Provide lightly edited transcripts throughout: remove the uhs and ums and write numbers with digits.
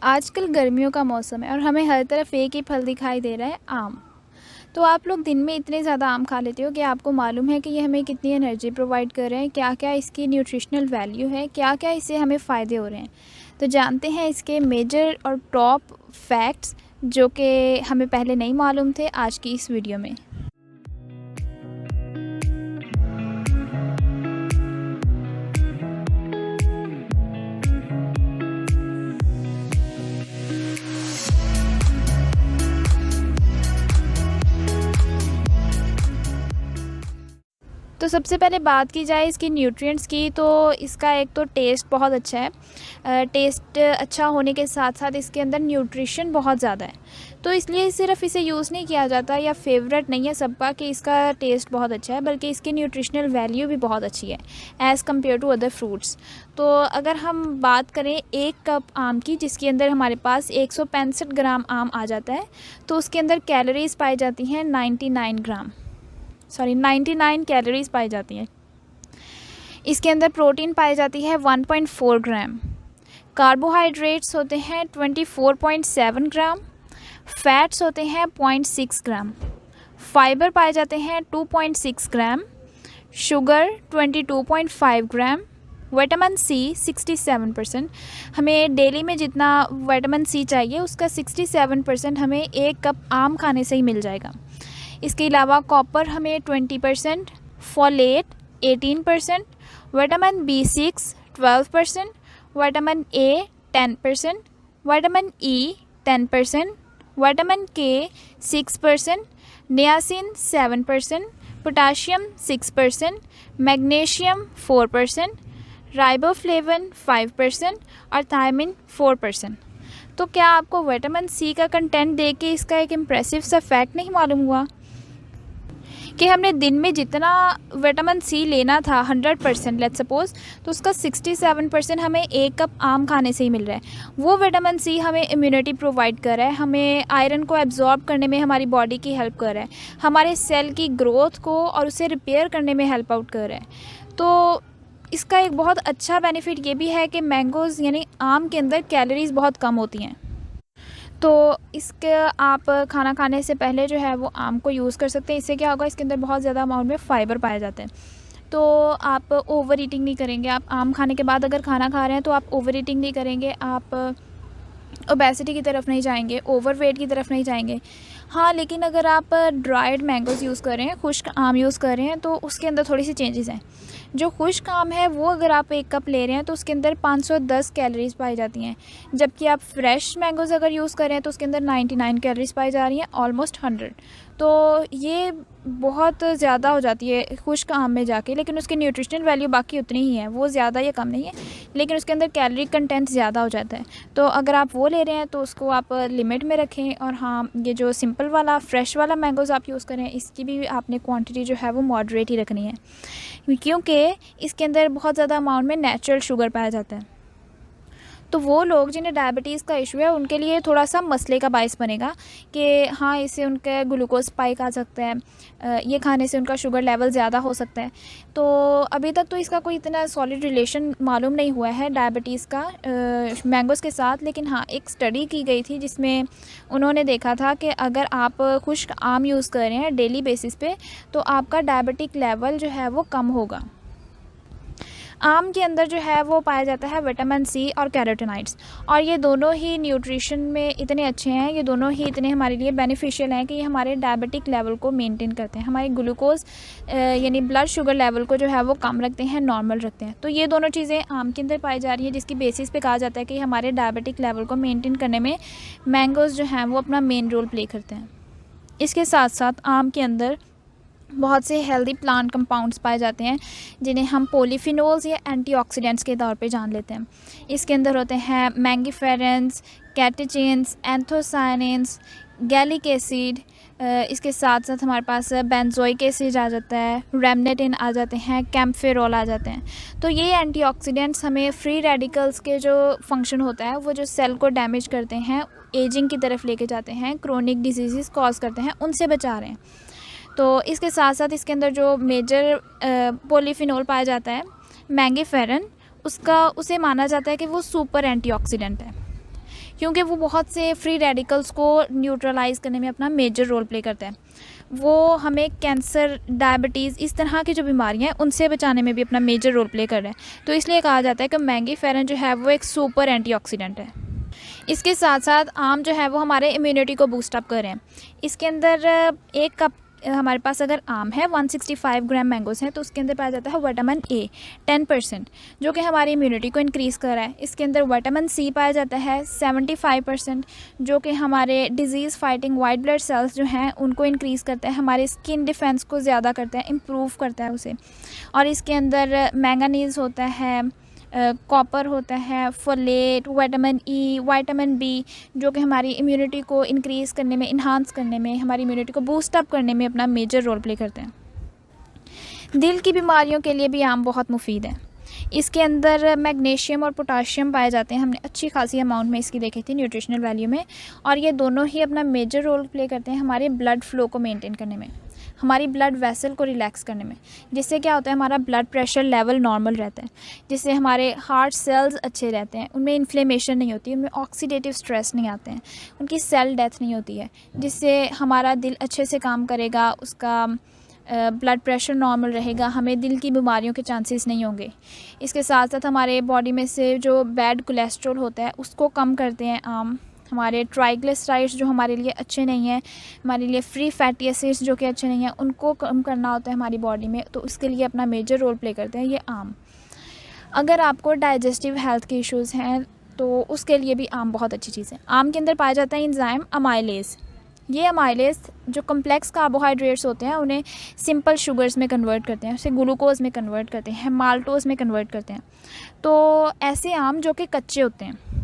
आजकल गर्मियों का मौसम है और हमें हर तरफ एक ही फल दिखाई दे रहा है, आम। तो आप लोग दिन में इतने ज़्यादा आम खा लेते हो कि आपको मालूम है कि ये हमें कितनी एनर्जी प्रोवाइड कर रहे हैं, क्या-क्या इसकी न्यूट्रिशनल वैल्यू है, क्या-क्या इससे हमें फ़ायदे हो रहे हैं। तो जानते हैं इसके मेजर और टॉप फैक्ट्स जो कि हमें पहले नहीं मालूम थे आज की इस वीडियो में। तो सबसे पहले बात की जाए इसकी न्यूट्रिएंट्स की, तो इसका एक तो टेस्ट बहुत अच्छा है। टेस्ट अच्छा होने के साथ साथ इसके अंदर न्यूट्रिशन बहुत ज़्यादा है। तो इसलिए सिर्फ इसे यूज़ नहीं किया जाता या फेवरेट नहीं है सबका कि इसका टेस्ट बहुत अच्छा है, बल्कि इसकी न्यूट्रिशनल वैल्यू भी बहुत अच्छी है as compared to other fruits. तो अगर हम बात करें 1 कप आम की, जिसके अंदर हमारे पास 165 ग्राम आम आ जाता है, तो उसके अंदर कैलोरीज़ पाई जाती हैं 99 कैलोरीज़ पाई जाती हैं। इसके अंदर प्रोटीन पाई जाती है 1.4 ग्राम, कार्बोहाइड्रेट्स होते हैं 24.7 ग्राम, फैट्स होते हैं 0.6 ग्राम, फाइबर पाए जाते हैं 2.6 ग्राम, शुगर 22.5 ग्राम, विटामिन सी 67%। हमें डेली में जितना विटामिन सी चाहिए उसका 67% हमें 1 कप आम खाने से ही मिल जाएगा। इसके अलावा कॉपर हमें 20%, folate 18%, vitamin B6 12%, vitamin A 10%, vitamin E 10%, vitamin के 6%, नियासिन 7%, पोटाशियम 6%, मैग्नीशियम 4%, राइबोफ्लेविन 5% और थायमिन 4%। तो क्या आपको विटामिन सी का कंटेंट देख के इसका एक इम्प्रेसिव सा फैक्ट नहीं मालूम हुआ कि हमने दिन में जितना विटामिन सी लेना था 100% लेट्स सपोज, तो उसका 67% हमें 1 कप आम खाने से ही मिल रहा है। वो विटामिन सी हमें इम्यूनिटी प्रोवाइड कर रहा है, हमें आयरन को एब्जॉर्ब करने में हमारी बॉडी की हेल्प कर रहा है, हमारे सेल की ग्रोथ को और उसे रिपेयर करने में हेल्प आउट कर रहा है। तो इसका एक बहुत अच्छा बेनिफिट ये भी है कि मैंगोज़ यानी आम के अंदर कैलोरीज़ बहुत कम होती हैं। तो इसके आप खाना खाने से पहले जो है वो आम को यूज़ कर सकते हैं। इससे क्या होगा, इसके अंदर बहुत ज़्यादा अमाउंट में फ़ाइबर पाया जाता है। तो आप ओवर ईटिंग नहीं करेंगे। आप आम खाने के बाद अगर खाना खा रहे हैं तो आप ओवर ईटिंग नहीं करेंगे, आप ओबेसिटी की तरफ नहीं जाएंगे, ओवरवेट की तरफ नहीं जाएंगे। हाँ, लेकिन अगर आप ड्राइड मैंगोज़ यूज़ कर रहे हैं, खुश्क आम यूज़ कर रहे हैं, तो उसके अंदर थोड़ी सी चेंजेस हैं। जो खुश्क आम है वो अगर आप 1 कप ले रहे हैं तो उसके अंदर 510 कैलोरीज़ पाई जाती हैं, जबकि आप फ्रेश मैंगोज़ अगर यूज़ कर रहे हैं तो उसके अंदर 99 कैलोरीज़ पाई जा रही हैं, ऑलमोस्ट 100। तो ये बहुत ज़्यादा हो जाती है खुश्क आम में जाके, लेकिन उसकी न्यूट्रिशनल वैल्यू बाकी उतनी ही है, वो ज़्यादा या कम नहीं है, लेकिन उसके अंदर कैलोरी कंटेंट ज़्यादा हो जाता है। तो अगर आप वो ले रहे हैं तो उसको आप लिमिट में रखें। और हाँ, ये जो सिंपल वाला फ्रेश वाला मैंगोज़ आप यूज़ करें, इसकी भी आपने क्वांटिटी जो है वो मॉडरेट ही रखनी है, क्योंकि इसके अंदर बहुत ज़्यादा अमाउंट में नेचुरल शुगर पाया जाता है। तो वो लोग जिन्हें डायबिटीज़ का इशू है उनके लिए थोड़ा सा मसले का बायस बनेगा कि हाँ, इससे उनका ग्लूकोज स्पाइक आ सकता है, ये खाने से उनका शुगर लेवल ज़्यादा हो सकता है। तो अभी तक तो इसका कोई इतना सॉलिड रिलेशन मालूम नहीं हुआ है डायबिटीज़ का मैंगोज़ के साथ, लेकिन हाँ, एक स्टडी की गई थी जिसमें उन्होंने देखा था कि अगर आप खुश्क आम यूज़ कर रहे हैं डेली बेसिस पे तो आपका डायबिटिक लेवल जो है वो कम होगा। आम के अंदर जो है वो पाया जाता है विटामिन सी और कैरोटीनॉइड्स, और ये दोनों ही न्यूट्रिशन में इतने अच्छे हैं, ये दोनों ही इतने हमारे लिए बेनिफिशियल हैं कि ये हमारे डायबिटिक लेवल को मेंटेन करते हैं, हमारे ग्लूकोज यानी ब्लड शुगर लेवल को जो है वो कम रखते हैं, नॉर्मल रखते हैं। तो ये दोनों चीज़ें आम के अंदर पाई जा रही हैं, जिसकी बेसिस पे कहा जाता है कि हमारे डायबिटिक लेवल को मेनटेन करने में मैंगोज़ जो हैं वो अपना मेन रोल प्ले करते हैं। इसके साथ साथ आम के अंदर बहुत से हेल्दी प्लांट कंपाउंड्स पाए जाते हैं, जिन्हें हम पॉलीफिनोल्स या एंटीऑक्सीडेंट्स के तौर पे जान लेते हैं। इसके अंदर होते हैं मैंगीफेरेंस, कैटेचिन्स, एंथोसायनिन्स, गैलिक एसिड। इसके साथ साथ हमारे पास बेंजोइक एसिड आ जाता है, रेमनेटिन आ जाते हैं, कैम्फेरोल आ जाते हैं। तो ये एंटीऑक्सीडेंट्स हमें फ्री रेडिकल्स के जो फंक्शन होता है, वो जो सेल को डैमेज करते हैं, एजिंग की तरफ लेके जाते हैं, क्रोनिक डिजीज़ कॉज करते हैं, उनसे बचा रहे हैं। तो इसके साथ साथ इसके अंदर जो मेजर पॉलीफिनोल पाया जाता है, मैंगीफेरन, उसे माना जाता है कि वो सुपर एंटीऑक्सीडेंट है, क्योंकि वो बहुत से फ्री रेडिकल्स को न्यूट्रलाइज़ करने में अपना मेजर रोल प्ले करता है। वो हमें कैंसर, डायबिटीज़, इस तरह की जो बीमारियां हैं उनसे बचाने में भी अपना मेजर रोल प्ले कर रहा है। तो इसलिए कहा जाता है कि मैंगीफेरन जो है वो एक सुपर एंटीऑक्सीडेंट है। इसके साथ साथ आम जो है वो हमारे इम्यूनिटी को बूस्ट अप कर रहे हैं। इसके अंदर एक कप हमारे पास अगर आम है 165 ग्राम मैंगोज़ हैं तो उसके अंदर पाया जाता है विटामिन ए 10%, जो कि हमारी इम्यूनिटी को इंक्रीज़ कर रहा है। इसके अंदर विटामिन सी पाया जाता है 75%, जो कि हमारे disease fighting white blood cells जो हैं उनको इंक्रीज़ करता है, हमारे स्किन डिफेंस को ज़्यादा करता है, इम्प्रूव करता है उसे। और इसके अंदर मैंगनीज़ होता है, कॉपर होता है, folate, vitamin E, vitamin B, जो कि हमारी इम्यूनिटी को इंक्रीज़ करने में, इन्हांस करने में, हमारी इम्यूनिटी को बूस्ट अप करने में अपना मेजर रोल प्ले करते हैं। दिल की बीमारियों के लिए भी आम बहुत मुफीद है। इसके अंदर मैग्नीशियम और पोटाशियम पाए जाते हैं। हमने अच्छी खासी अमाउंट में इसकी देखी थी न्यूट्रिशनल वैल्यू में, और ये दोनों ही अपना मेजर रोल प्ले करते हैं हमारे ब्लड फ्लो को मेंटेन करने में, हमारी ब्लड वेसल को रिलैक्स करने में, जिससे क्या होता है हमारा ब्लड प्रेशर लेवल नॉर्मल रहता है, जिससे हमारे हार्ट सेल्स अच्छे रहते हैं, उनमें इन्फ्लेमेशन नहीं होती, उनमें ऑक्सीडेटिव स्ट्रेस नहीं आते हैं, उनकी सेल डेथ नहीं होती है, जिससे हमारा दिल अच्छे से काम करेगा, उसका ब्लड प्रेशर नॉर्मल रहेगा, हमें दिल की बीमारियों के चांसेस नहीं होंगे। इसके साथ साथ हमारे बॉडी में से जो बैड कोलेस्ट्रॉल होता है उसको कम करते हैं आम। हमारे ट्राइग्लिसराइड्स जो हमारे लिए अच्छे नहीं हैं, हमारे लिए फ्री फैटी एसिड्स जो कि अच्छे नहीं हैं, उनको कम करना होता है हमारी बॉडी में, तो उसके लिए अपना मेजर रोल प्ले करते हैं ये आम। अगर आपको डाइजेस्टिव हेल्थ के इश्यूज़ हैं तो उसके लिए भी आम बहुत अच्छी चीज़ है। आम के अंदर पाया जाता है एंजाइम अमाइलेज। ये अमाइलेज जो कम्प्लेक्स कार्बोहाइड्रेट्स होते हैं उन्हें सिंपल शुगर्स में कन्वर्ट करते हैं, उसे ग्लूकोज में कन्वर्ट करते हैं, माल्टोज में कन्वर्ट करते हैं। तो ऐसे आम जो कि कच्चे होते हैं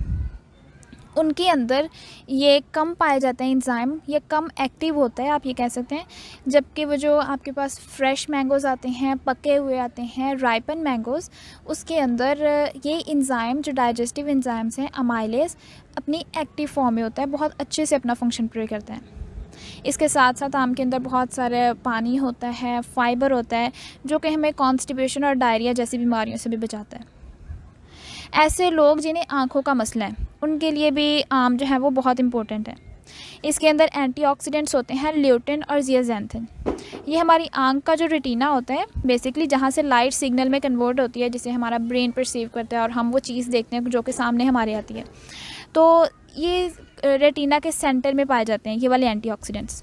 उनके अंदर ये कम पाया जाता है एंजाइम, ये कम एक्टिव होता है, आप ये कह सकते हैं। जबकि वो जो आपके पास फ्रेश मैंगोज़ आते हैं, पके हुए आते हैं, राइपन मैंगोज़, उसके अंदर ये एंजाइम जो डाइजेस्टिव एंजाइम्स हैं अमाइलेज अपनी एक्टिव फॉर्म में होता है, बहुत अच्छे से अपना फंक्शन प्ले करता है। इसके साथ साथ आम के अंदर बहुत सारे पानी होता है, फाइबर होता है, जो कि हमें कॉन्स्टिपेशन और डायरिया जैसी बीमारियों से भी बचाता है। ऐसे लोग जिन्हें आँखों का मसला है उनके लिए भी आम जो है वो बहुत इम्पोर्टेंट है। इसके अंदर एंटीऑक्सीडेंट्स होते हैं ल्यूटिन और जियाज़ैंथिन। ये हमारी आँख का जो रेटिना होता है बेसिकली जहाँ से लाइट सिग्नल में कन्वर्ट होती है, जिसे हमारा ब्रेन परसीव करता है और हम वो चीज़ देखते हैं जो कि सामने हमारे आती है। तो ये रेटिना के सेंटर में पाए जाते हैं ये वाले एंटीऑक्सीडेंट्स।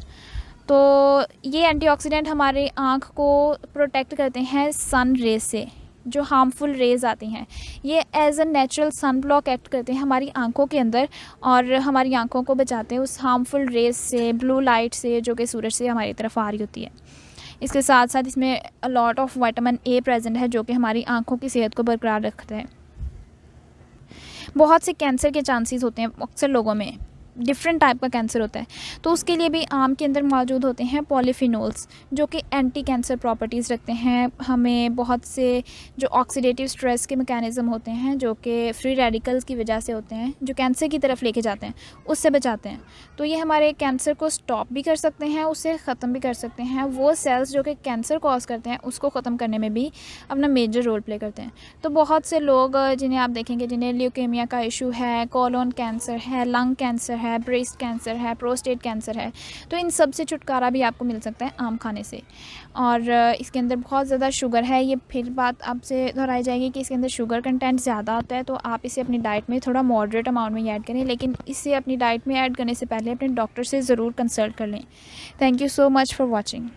तो ये एंटीऑक्सीडेंट हमारे आँख को प्रोटेक्ट करते हैं सन रेज से, जो हार्मफुल रेज़ आती हैं। ये as a natural sun block act करते हैं हमारी आंखों के अंदर और हमारी आंखों को बचाते हैं उस हार्मफुल रेज़ से, ब्लू लाइट से, जो कि सूरज से हमारी तरफ आ रही होती है। इसके साथ साथ इसमें a lot of vitamin A present है, जो कि हमारी आंखों की सेहत को बरकरार रखता है। बहुत से कैंसर के चांसेस होते हैं, अक्सर लोगों में डिफरेंट टाइप का कैंसर होता है, तो उसके लिए भी आम के अंदर मौजूद होते हैं पॉलीफिनोल्स, जो कि एंटी कैंसर प्रॉपर्टीज़ रखते हैं। हमें बहुत से जो ऑक्सीडेटिव स्ट्रेस के मैकेनिज़्म होते हैं, जो कि फ्री रेडिकल्स की वजह से होते हैं, जो कैंसर की तरफ लेके जाते हैं, उससे बचाते हैं। तो ये हमारे कैंसर को स्टॉप भी कर सकते हैं, उसे ख़त्म भी कर सकते हैं। वो सेल्स जो कि कैंसर कॉज करते हैं उसको ख़त्म करने में भी अपना मेजर रोल प्ले करते हैं। तो बहुत से लोग जिन्हें आप देखेंगे जिन्हें ल्यूकेमिया का इशू है, कोलोन कैंसर है, लंग कैंसर है, ब्रेस्ट कैंसर है, प्रोस्टेट कैंसर है, तो इन सब से छुटकारा भी आपको मिल सकता है आम खाने से। और इसके अंदर बहुत ज़्यादा शुगर है, ये फिर बात आपसे दोहराई जाएगी कि इसके अंदर शुगर कंटेंट ज़्यादा होता है, तो आप इसे अपनी डाइट में थोड़ा मॉडरेट अमाउंट में ऐड करें, लेकिन इसे अपनी डाइट में ऐड करने से पहले अपने डॉक्टर से ज़रूर कंसल्ट कर लें। Thank you so much for watching.